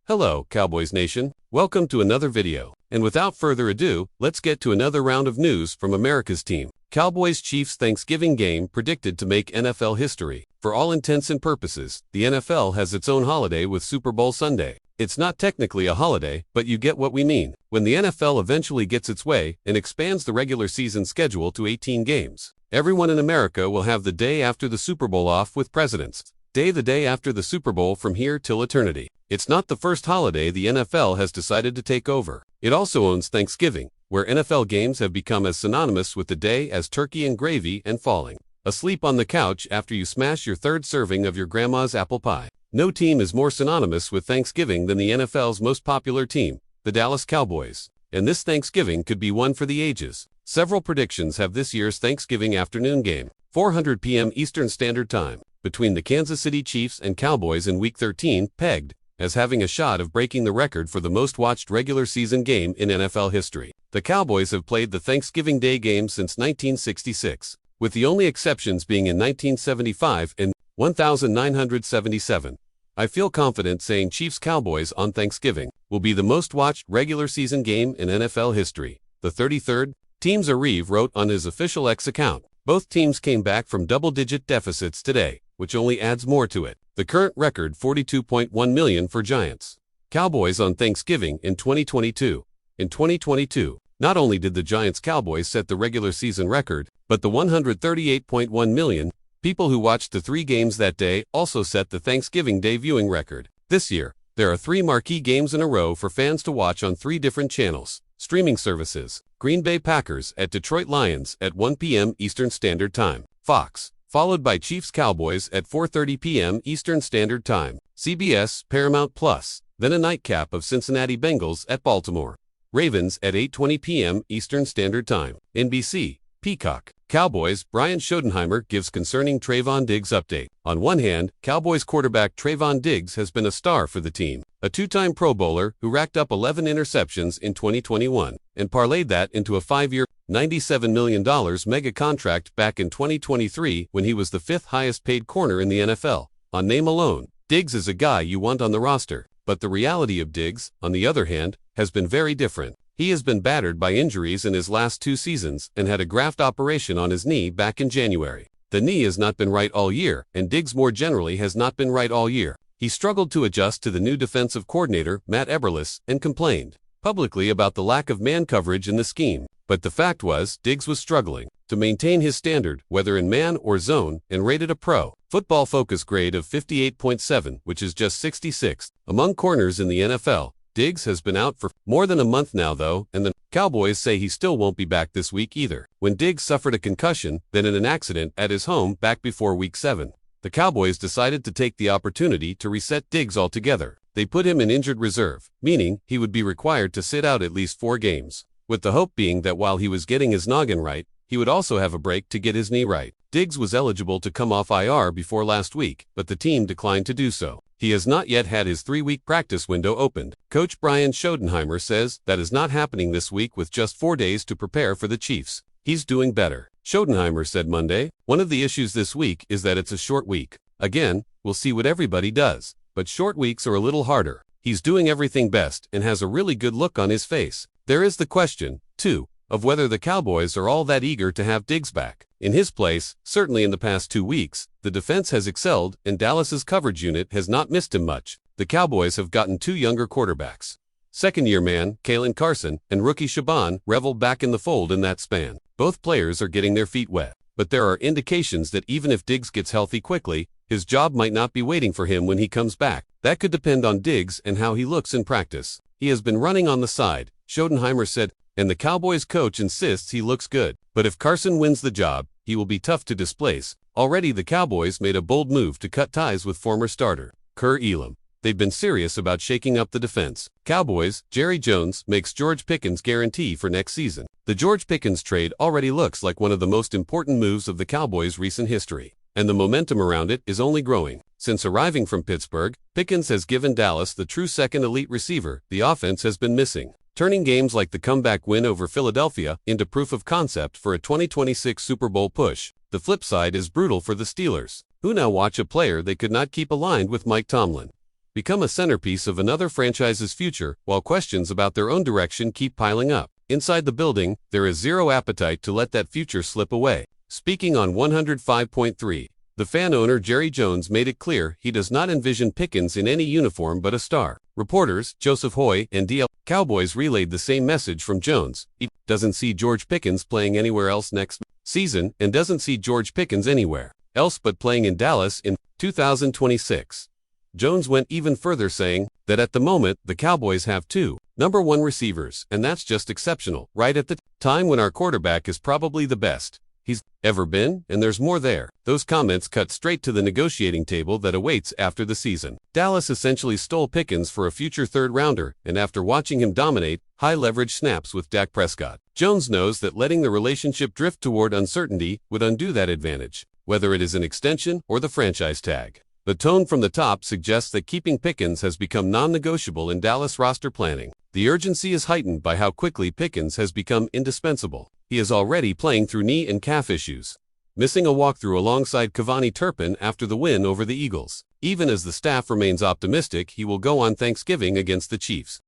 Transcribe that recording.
Hello, Cowboys Nation. Welcome to another video. And without further ado, let's get to another round of news from America's team. Cowboys-Chiefs Thanksgiving game predicted to make NFL history. For all intents and purposes, the NFL has its own holiday with Super Bowl Sunday. It's not technically a holiday, but you get what we mean. When the NFL eventually gets its way and expands the regular season schedule to 18 games, everyone in America will have the day after the Super Bowl off with President's Day, the day after the Super Bowl from here till eternity. It's not the first holiday the NFL has decided to take over. It also owns Thanksgiving, where NFL games have become as synonymous with the day as turkey and gravy and falling asleep on the couch after you smash your third serving of your grandma's apple pie. No team is more synonymous with Thanksgiving than the NFL's most popular team, the Dallas Cowboys. And this Thanksgiving could be one for the ages. Several predictions have this year's Thanksgiving afternoon game, 4:00 p.m. Eastern Standard Time, between the Kansas City Chiefs and Cowboys in Week 13, pegged as having a shot of breaking the record for the most-watched regular season game in NFL history. The Cowboys have played the Thanksgiving Day game since 1966, with the only exceptions being in 1975 and 1977. I feel confident saying Chiefs-Cowboys on Thanksgiving will be the most-watched regular season game in NFL history. The 33rd Teams Reeve wrote on his official X account. Both teams came back from double-digit deficits today, which only adds more to it. The current record $42.1 million for Giants. Cowboys on Thanksgiving in 2022. In 2022, not only did the Giants-Cowboys set the regular season record, but the 138.1 million people who watched the three games that day also set the Thanksgiving Day viewing record. This year, there are three marquee games in a row for fans to watch on three different channels. Streaming services: Green Bay Packers at Detroit Lions at 1 p.m. Eastern Standard Time, Fox, followed by Chiefs-Cowboys at 4:30 p.m. Eastern Standard Time, CBS, Paramount Plus, then a nightcap of Cincinnati Bengals at Baltimore Ravens at 8:20 p.m. Eastern Standard Time, NBC, Peacock. Cowboys, Brian Schottenheimer gives concerning Trevon Diggs update. On one hand, Cowboys quarterback Trevon Diggs has been a star for the team, a two-time Pro Bowler who racked up 11 interceptions in 2021 and parlayed that into a 5-year, $97 million mega contract back in 2023 when he was the fifth highest-paid corner in the NFL. On name alone, Diggs is a guy you want on the roster, but the reality of Diggs, on the other hand, has been very different. He has been battered by injuries in his last two seasons and had a graft operation on his knee back in January. The knee has not been right all year, and Diggs more generally has not been right all year. He struggled to adjust to the new defensive coordinator, Matt Eberflus, and complained publicly about the lack of man coverage in the scheme. But the fact was, Diggs was struggling to maintain his standard, whether in man or zone, and rated a Pro Football Focus grade of 58.7, which is just 66th among corners in the NFL. Diggs has been out for more than a month now though, and the Cowboys say he still won't be back this week either. When Diggs suffered a concussion, then in an accident at his home back before Week 7, the Cowboys decided to take the opportunity to reset Diggs altogether. They put him in injured reserve, meaning he would be required to sit out at least 4 games, with the hope being that while he was getting his noggin right, he would also have a break to get his knee right. Diggs was eligible to come off IR before last week, but the team declined to do so. He has not yet had his 3-week practice window opened. Coach Brian Schottenheimer says that is not happening this week with just 4 days to prepare for the Chiefs. He's doing better. Schottenheimer said Monday, "One of the issues this week is that it's a short week. Again, we'll see what everybody does, but short weeks are a little harder. He's doing everything best and has a really good look on his face." There is the question, too, of whether the Cowboys are all that eager to have Diggs back. In his place, certainly in the past 2 weeks, the defense has excelled and Dallas's coverage unit has not missed him much. The Cowboys have gotten 2 younger quarterbacks, second-year man, Kalen Carson, and rookie Shaban Revel back in the fold in that span. Both players are getting their feet wet, but there are indications that even if Diggs gets healthy quickly, his job might not be waiting for him when he comes back. That could depend on Diggs and how he looks in practice. He has been running on the side, Schottenheimer said, and the Cowboys coach insists he looks good. But if Carson wins the job, he will be tough to displace. Already the Cowboys made a bold move to cut ties with former starter Kerr Elam. They've been serious about shaking up the defense. Cowboys, Jerry Jones makes George Pickens guarantee for next season. The George Pickens trade already looks like one of the most important moves of the Cowboys' recent history, and the momentum around it is only growing. Since arriving from Pittsburgh, Pickens has given Dallas the true second elite receiver the offense has been missing, turning games like the comeback win over Philadelphia into proof of concept for a 2026 Super Bowl push. The flip side is brutal for the Steelers, who now watch a player they could not keep aligned with Mike Tomlin. become a centerpiece of another franchise's future, while questions about their own direction keep piling up. Inside the building, there is zero appetite to let that future slip away. Speaking on 105.3, the fan owner Jerry Jones made it clear he does not envision Pickens in any uniform but a star. Reporters Joseph Hoy and DL Cowboys relayed the same message from Jones. He doesn't see George Pickens playing anywhere else next season and doesn't see George Pickens anywhere else but playing in Dallas in 2026. Jones went even further, saying that at the moment the Cowboys have two number one receivers, and that's just exceptional, right at the time when our quarterback is probably the best he's ever been, and there's more there. Those comments cut straight to the negotiating table that awaits after the season. Dallas essentially stole Pickens for a future third-rounder, and after watching him dominate high-leverage snaps with Dak Prescott, Jones knows that letting the relationship drift toward uncertainty would undo that advantage, whether it is an extension or the franchise tag. The tone from the top suggests that keeping Pickens has become non-negotiable in Dallas roster planning. The urgency is heightened by how quickly Pickens has become indispensable. He is already playing through knee and calf issues, missing a walkthrough alongside Cavani Turpin after the win over the Eagles. Even as the staff remains optimistic he will go on Thanksgiving against the Chiefs,